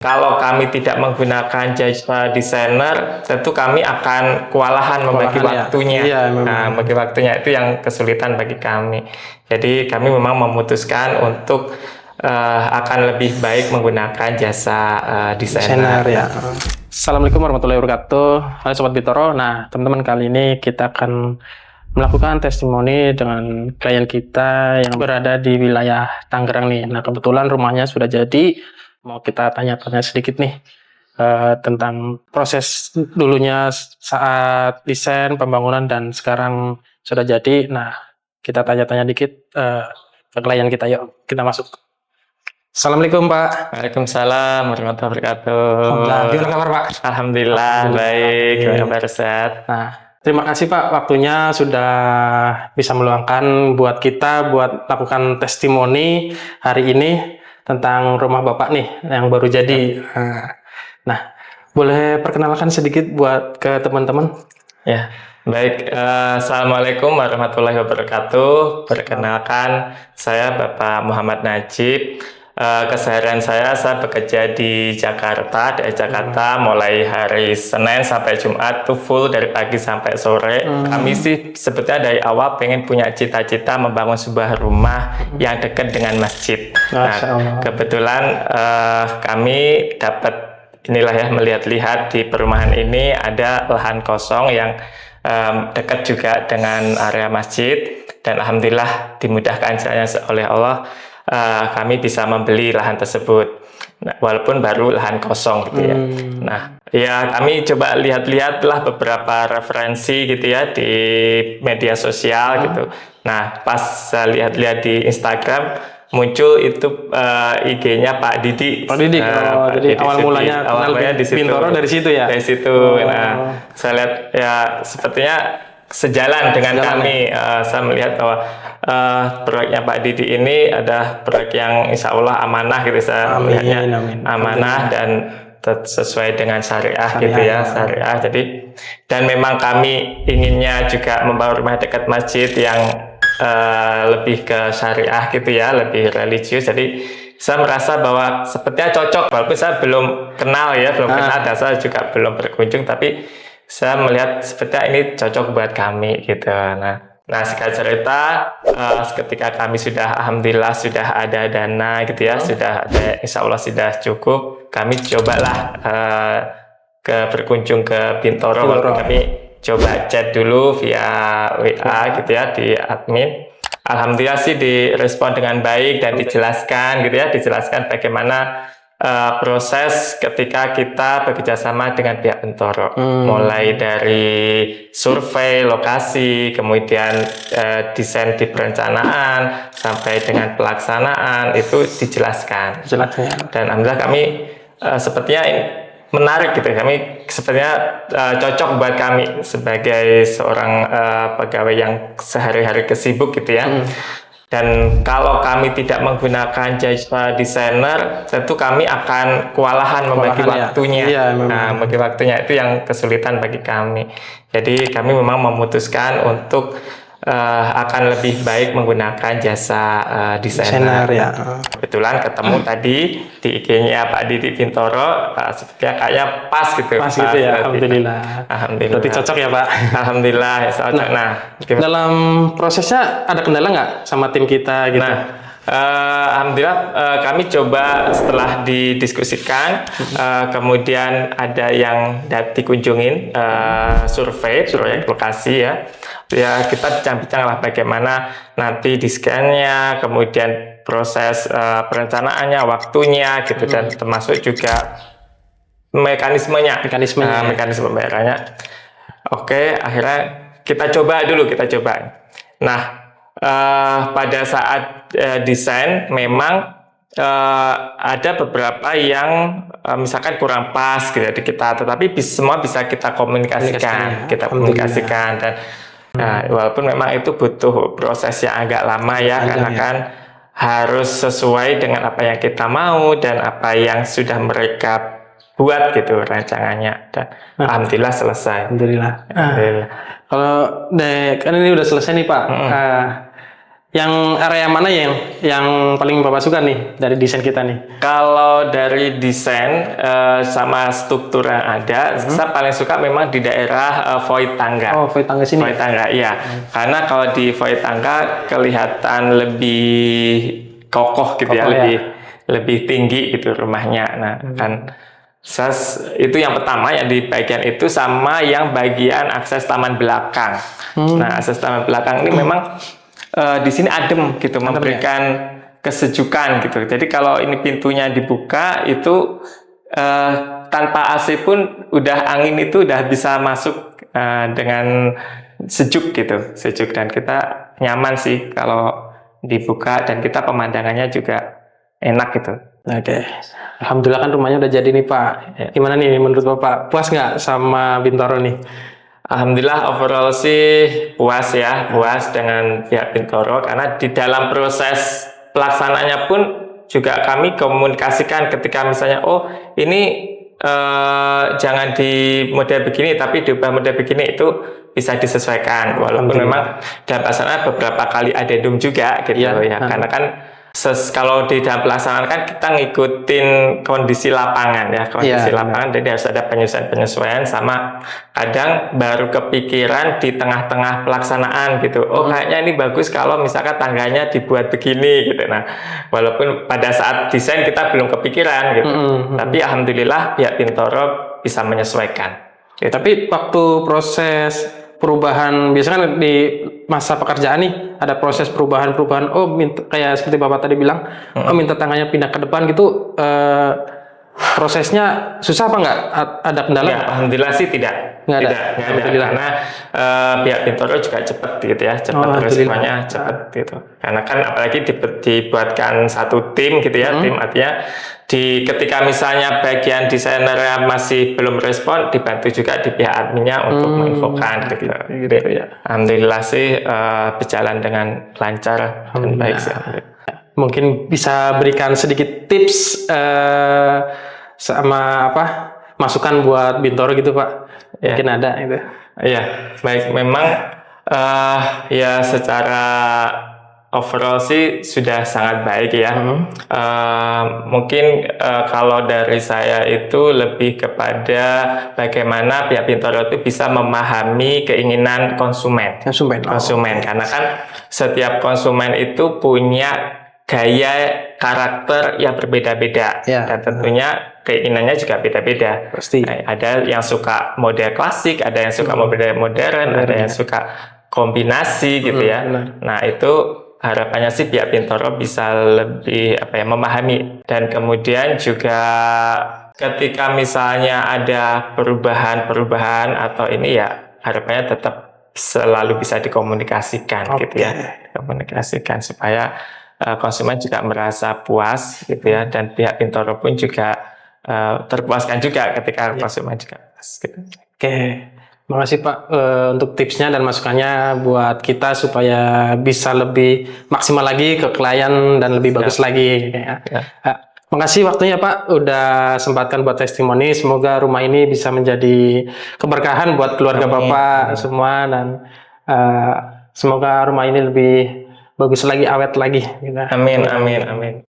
Kalau kami tidak menggunakan jasa desainer, tentu kami akan kewalahan membagi waktunya. Iya, membagi waktunya itu yang kesulitan bagi kami. Jadi kami memang memutuskan untuk akan lebih baik menggunakan jasa desainer. Ya. Assalamualaikum warahmatullahi wabarakatuh. Halo Sobat Bintoro. Nah, teman-teman, kali ini kita akan melakukan testimoni dengan klien kita yang berada di wilayah Tangerang nih. Nah, kebetulan rumahnya sudah jadi. Mau kita tanya-tanya sedikit nih tentang proses dulunya saat desain, pembangunan, dan sekarang sudah jadi. Nah, kita tanya-tanya dikit ke klien kita. Yuk, kita masuk. Assalamualaikum, Pak. Waalaikumsalam warahmatullahi wabarakatuh. Gimana kabar, Pak? Alhamdulillah baik. Gimana kabar, Ustaz? Nah, terima kasih Pak, waktunya sudah bisa meluangkan buat kita buat lakukan testimoni hari ini tentang rumah Bapak nih yang baru jadi. Nah, boleh perkenalkan sedikit buat ke teman-teman? Ya, baik. Assalamualaikum warahmatullahi wabarakatuh. Perkenalkan, saya Bapak Muhammad Najib. Keseharian saya bekerja di Jakarta, dari Jakarta mulai hari Senin sampai Jumat tuh full dari pagi sampai sore. Kami sih sebetulnya dari awal pengen punya cita-cita membangun sebuah rumah yang dekat dengan masjid. Nah, kebetulan kami dapat inilah ya, melihat-lihat di perumahan ini ada lahan kosong yang dekat juga dengan area masjid, dan alhamdulillah dimudahkan oleh Allah. Kami bisa membeli lahan tersebut, walaupun baru lahan kosong gitu ya. Nah, ya kami coba lihat-lihatlah beberapa referensi gitu ya di media sosial gitu. Nah, pas lihat-lihat di Instagram muncul itu IG-nya Pak Didi. Pak Didi. Pak Jadi Didi awal mulanya kenal Bintoro dari situ ya. Dari situ. Nah, saya lihat ya sepertinya sejalan dengan kami. Saya melihat bahwa proyeknya Pak Didi ini ada proyek yang insya Allah amanah gitu, saya melihatnya amanah dan sesuai dengan syariah gitu ya, syariah. Jadi, dan memang kami inginnya juga membangun rumah dekat masjid yang lebih ke syariah gitu ya, lebih religius. Jadi saya merasa bahwa sepertinya cocok, walaupun saya belum kenal ya, dan saya juga belum berkunjung, tapi saya melihat sepertinya ini cocok buat kami gitu. Nah, singkat cerita, ketika kami sudah, alhamdulillah sudah ada dana gitu ya, sudah ada, insya Allah sudah cukup, kami cobalah berkunjung ke Bintoro. Waktu kami coba chat dulu via WA gitu ya di admin. Alhamdulillah sih direspon dengan baik dan dijelaskan gitu ya, dijelaskan bagaimana proses ketika kita bekerjasama dengan pihak Bintoro, mulai dari survei lokasi, kemudian desain di perencanaan, sampai dengan pelaksanaan itu dijelaskan. Dan alhamdulillah kami sepertinya menarik gitu, kami sepertinya cocok buat kami sebagai seorang pegawai yang sehari-hari kesibuk gitu ya. Dan kalau kami tidak menggunakan jasa desainer, tentu kami akan kewalahan membagi waktunya. Membagi waktunya itu yang kesulitan bagi kami. Jadi kami memang memutuskan untuk akan lebih baik menggunakan jasa desainer. Kebetulan ketemu tadi di IG-nya Pak Didi Bintoro, sepertinya kayaknya pas gitu. Pas gitu ya, alhamdulillah. Alhamdulillah. Berarti cocok ya Pak? Alhamdulillah. Nah, dalam prosesnya ada kendala nggak sama tim kita gitu? Alhamdulillah kami coba setelah didiskusikan, kemudian ada yang dikunjungin survei proyek lokasi ya. Ya kita bincang-bincang lah bagaimana nanti desainnya, kemudian proses perencanaannya, waktunya gitu, dan termasuk juga mekanisme pembayarannya. Oke, akhirnya kita coba. Nah, pada saat desain memang ada beberapa yang misalkan kurang pas gitu, tetapi semua bisa kita komunikasikan, dan walaupun memang itu butuh proses yang agak lama ya, karena kan harus sesuai dengan apa yang kita mau dan apa yang sudah mereka buat gitu rancangannya, dan alhamdulillah selesai. Alhamdulillah. Kalau kan ini udah selesai nih Pak. Yang area mana yang paling Bapak suka nih dari desain kita nih? Kalau dari desain sama struktur yang ada, saya paling suka memang di daerah void tangga. Oh, void tangga sini. Void tangga, iya. Karena kalau di void tangga kelihatan lebih kokoh gitu ya, lebih tinggi gitu rumahnya. Nah, kan itu yang pertama yang di bagian itu, sama yang bagian akses taman belakang. Nah, akses taman belakang ini memang di sini adem gitu, memberikan kesejukan gitu. Jadi kalau ini pintunya dibuka itu tanpa AC pun angin itu udah bisa masuk dengan sejuk gitu, sejuk, dan kita nyaman sih kalau dibuka, dan kita pemandangannya juga enak gitu. Oke. Alhamdulillah kan rumahnya udah jadi nih Pak. Gimana nih menurut Bapak? Puas nggak sama Bintoro nih? Alhamdulillah overall sih puas ya, puas dengan pihak Bintoro, karena di dalam proses pelaksananya pun juga kami komunikasikan ketika misalnya, oh ini jangan di model begini tapi diubah model begini, itu bisa disesuaikan, walaupun memang dalam pelaksanaan beberapa kali adendum juga gitu ya, karena kan kalau di dalam pelaksanaan kan kita ngikutin kondisi lapangan ya, kondisi lapangan, jadi harus ada penyesuaian, sama kadang baru kepikiran di tengah-tengah pelaksanaan gitu, oh kayaknya ini bagus kalau misalkan tangganya dibuat begini gitu. Nah, walaupun pada saat desain kita belum kepikiran gitu, tapi alhamdulillah pihak Bintoro bisa menyesuaikan gitu. Tapi waktu proses perubahan, biasanya kan di masa pekerjaan nih ada proses perubahan, oh minta, kayak seperti Bapak tadi bilang, oh minta tangannya pindah ke depan gitu, prosesnya susah apa nggak? Ada kendala? Ya, alhamdulillah sih tidak ada. Karena pihak Bintoro juga cepat gitu ya, cepat responnya cepat gitu. Karena kan apalagi dibuatkan satu tim gitu ya, tim artinya ketika misalnya bagian desainernya masih belum respon, dibantu juga di pihak adminnya untuk menginfokan gitu. Ya. Alhamdulillah sih berjalan dengan lancar dan baik sih. Mungkin bisa berikan sedikit tips sama masukan buat Bintoro gitu Pak, mungkin ada itu. Iya, baik, memang ya secara overall sih sudah sangat baik ya. Mungkin kalau dari saya itu lebih kepada bagaimana pihak Bintoro itu bisa memahami keinginan konsumen. Karena kan setiap konsumen itu punya gaya karakter yang berbeda-beda, dan tentunya keinginannya juga beda-beda. Pasti. Ada yang suka model klasik, ada yang suka model modern, ada yang suka kombinasi gitu ya. Nah, itu harapannya sih pihak Bintoro bisa lebih memahami, dan kemudian juga ketika misalnya ada perubahan atau ini ya, harapannya tetap selalu bisa dikomunikasikan gitu ya, dikomunikasikan supaya konsumen juga merasa puas gitu ya, dan pihak Bintoro pun juga terpuaskan juga ketika konsumen juga puas gitu. Oke. Makasih Pak untuk tipsnya dan masukannya buat kita supaya bisa lebih maksimal lagi ke klien dan lebih bagus lagi. Makasih waktunya Pak, udah sempatkan buat testimoni. Semoga rumah ini bisa menjadi keberkahan buat keluarga Bapak semua, dan semoga rumah ini lebih bagus lagi, awet lagi. Amin.